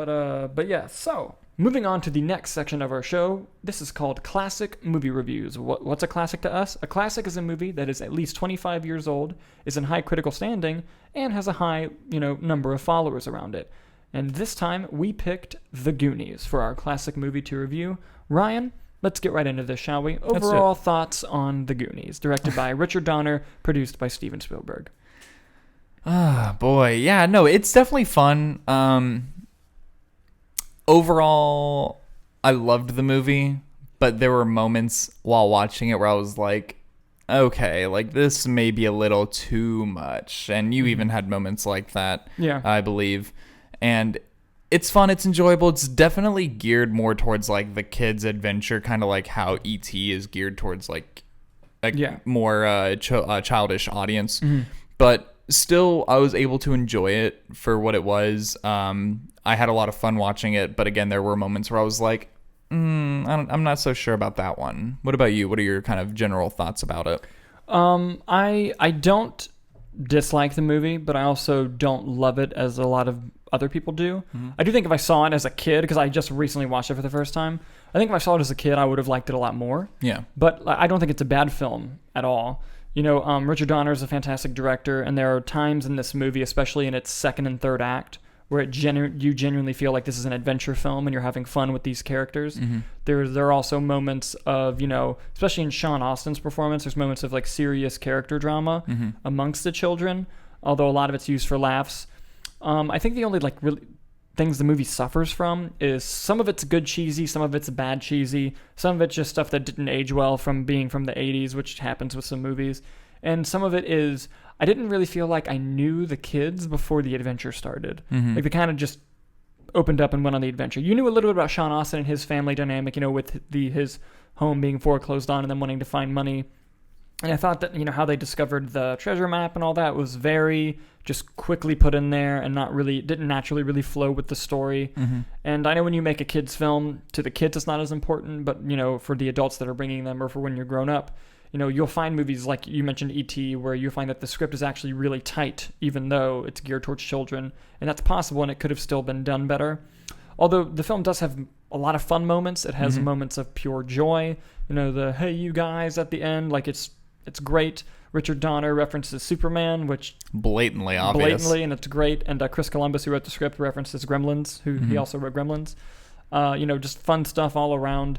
But yeah, so moving on to the next section of our show. This is called Classic Movie Reviews. What's a classic to us? A classic is a movie that is at least 25 years old, is in high critical standing, and has a high, number of followers around it. And this time, we picked The Goonies for our classic movie to review. Ryan, let's get right into this, shall we? Overall thoughts on The Goonies, directed by Richar Donner, produced by Steven Spielberg. Ah, boy. Yeah, no, it's definitely fun. Overall, I loved the movie, but there were moments while watching it where I was like, okay, like this may be a little too much. And you even had moments like that, I believe. And it's fun, it's enjoyable. It's definitely geared more towards like the kids' adventure, kind of like how E.T. is geared towards like more childish audience. Mm-hmm. But still, I was able to enjoy it for what it was. I had a lot of fun watching it, but again, there were moments where I was like, I'm not so sure about that one. What about you? What are your kind of general thoughts about it? I don't dislike the movie, but I also don't love it as a lot of other people do. Mm-hmm. I do think if I saw it as a kid, because I just recently watched it for the first time, I think if I saw it as a kid, I would have liked it a lot more. Yeah. But I don't think it's a bad film at all. Richar Donner is a fantastic director, and there are times in this movie, especially in its second and third act, where you genuinely feel like this is an adventure film and you're having fun with these characters. Mm-hmm. There are also moments of, especially in Sean Astin's performance, there's moments of like serious character drama amongst the children, although a lot of it's used for laughs. I think the only like really things the movie suffers from is some of it's good cheesy, some of it's bad cheesy, some of it's just stuff that didn't age well from being from the 80s, which happens with some movies. And some of it is, I didn't really feel like I knew the kids before the adventure started. Mm-hmm. Like they kind of just opened up and went on the adventure. You knew a little bit about Sean Astin and his family dynamic, with his home being foreclosed on and them wanting to find money. And I thought that, how they discovered the treasure map and all that was very just quickly put in there and didn't naturally really flow with the story. Mm-hmm. And I know when you make a kid's film, to the kids it's not as important, but, for the adults that are bringing them or for when you're grown up, you'll find movies like you mentioned E.T. where you find that the script is actually really tight, even though it's geared towards children. And that's possible, and it could have still been done better. Although the film does have a lot of fun moments. It has moments of pure joy. The, hey, you guys at the end, like it's great. Richar Donner references Superman, which blatantly obvious. And it's great. And Chris Columbus, who wrote the script, references Gremlins, who he also wrote Gremlins. Just fun stuff all around.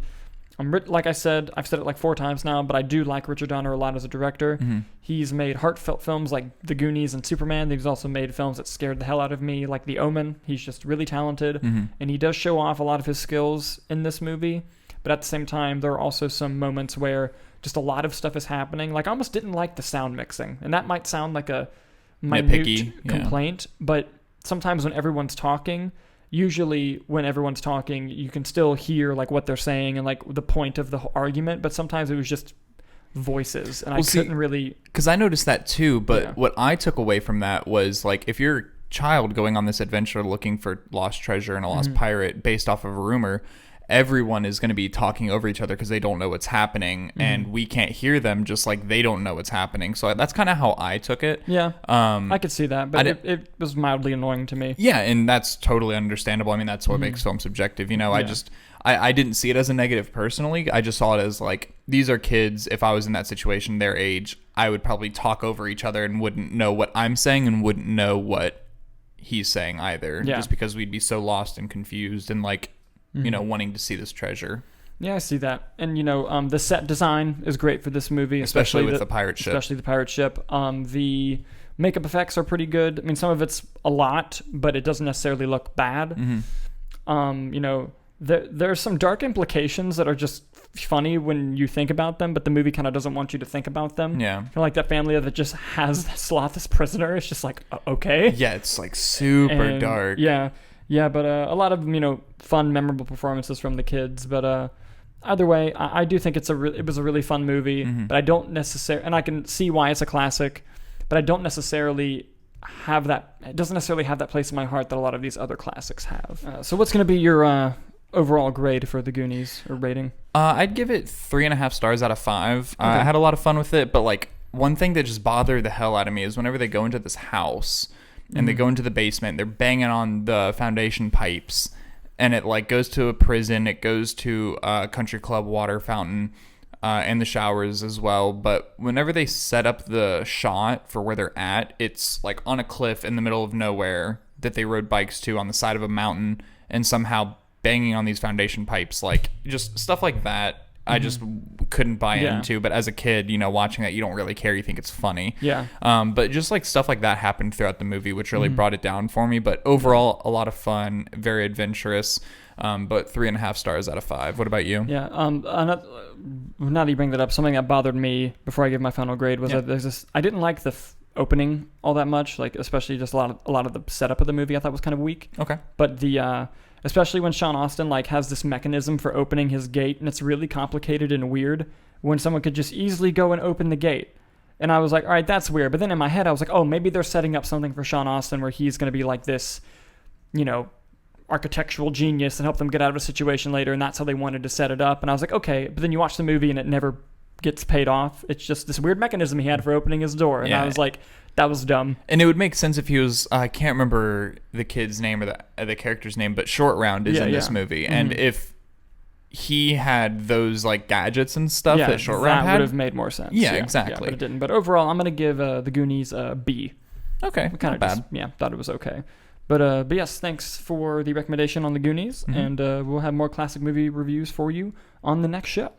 Like I said, I've said it like 4 times now, but I do like Richar Donner a lot as a director. Mm-hmm. He's made heartfelt films like The Goonies and Superman. He's also made films that scared the hell out of me, like The Omen. He's just really talented, and he does show off a lot of his skills in this movie. But at the same time, there are also some moments where just a lot of stuff is happening. Like I almost didn't like the sound mixing, and that might sound like a minute complaint, but sometimes when everyone's talking, usually when everyone's talking, you can still hear like what they're saying and like the point of the argument, but sometimes it was just voices, and couldn't really... Because I noticed that too, but what I took away from that was like if you're a child going on this adventure looking for lost treasure and a lost pirate based off of a rumor, everyone is going to be talking over each other because they don't know what's happening, and we can't hear them just like they don't know what's happening. So that's kind of how I took it. Yeah, I could see that, but it was mildly annoying to me. Yeah, and that's totally understandable. I mean, that's what makes film subjective. I didn't see it as a negative personally. I just saw it as like, these are kids. If I was in that situation, their age, I would probably talk over each other and wouldn't know what I'm saying and wouldn't know what he's saying either. Yeah. Just because we'd be so lost and confused and like, wanting to see this treasure. Yeah, I see that. And, the set design is great for this movie. Especially with the pirate ship. Especially the pirate ship. The makeup effects are pretty good. I mean, some of it's a lot, but it doesn't necessarily look bad. Mm-hmm. There's some dark implications that are just funny when you think about them, but the movie kind of doesn't want you to think about them. Yeah. Kind of like that family that just has Sloth as prisoner. It's just like, okay. Yeah, it's like super dark. Yeah. Yeah, but a lot of, fun, memorable performances from the kids. But either way, I do think it was a really fun movie. Mm-hmm. But I don't necessarily, and I can see why it's a classic, but I don't necessarily have that, it doesn't necessarily have that place in my heart that a lot of these other classics have. So what's going to be your overall grade for The Goonies, or rating? I'd give it 3.5 stars out of 5. Okay. I had a lot of fun with it, but like one thing that just bothered the hell out of me is whenever they go into this house, and they go into the basement. They're banging on the foundation pipes, and it like goes to a prison. It goes to a country club water fountain, and the showers as well. But whenever they set up the shot for where they're at, it's like on a cliff in the middle of nowhere that they rode bikes to on the side of a mountain, and somehow banging on these foundation pipes, like just stuff like that. I just couldn't buy into, but as a kid, watching that, you don't really care. You think it's funny. Yeah. But just like stuff like that happened throughout the movie, which really brought it down for me. But overall, a lot of fun, very adventurous. But 3.5 stars out of 5. What about you? Yeah. Now that you bring that up, something that bothered me before I give my final grade was that there's this. I didn't like the opening all that much, like especially just a lot of the setup of the movie. I thought was kind of weak. Okay. But especially when Sean Astin like has this mechanism for opening his gate, and it's really complicated and weird when someone could just easily go and open the gate. And I was like, all right, that's weird. But then in my head, I was like, oh, maybe they're setting up something for Sean Astin where he's going to be like this, architectural genius and help them get out of a situation later, and that's how they wanted to set it up. And I was like, okay. But then you watch the movie and it never gets paid off. It's just this weird mechanism he had for opening his door. And I was like, that was dumb. And it would make sense if he was, I can't remember the kid's name or the character's name, but Short Round is in this movie. And if he had those like gadgets and stuff that Short Round had, that would have made more sense. Yeah, exactly. Yeah, but it didn't. But overall, I'm going to give the Goonies a B. Okay, kind of bad. Thought it was okay. But yes, thanks for the recommendation on the Goonies. And we'll have more classic movie reviews for you on the next show.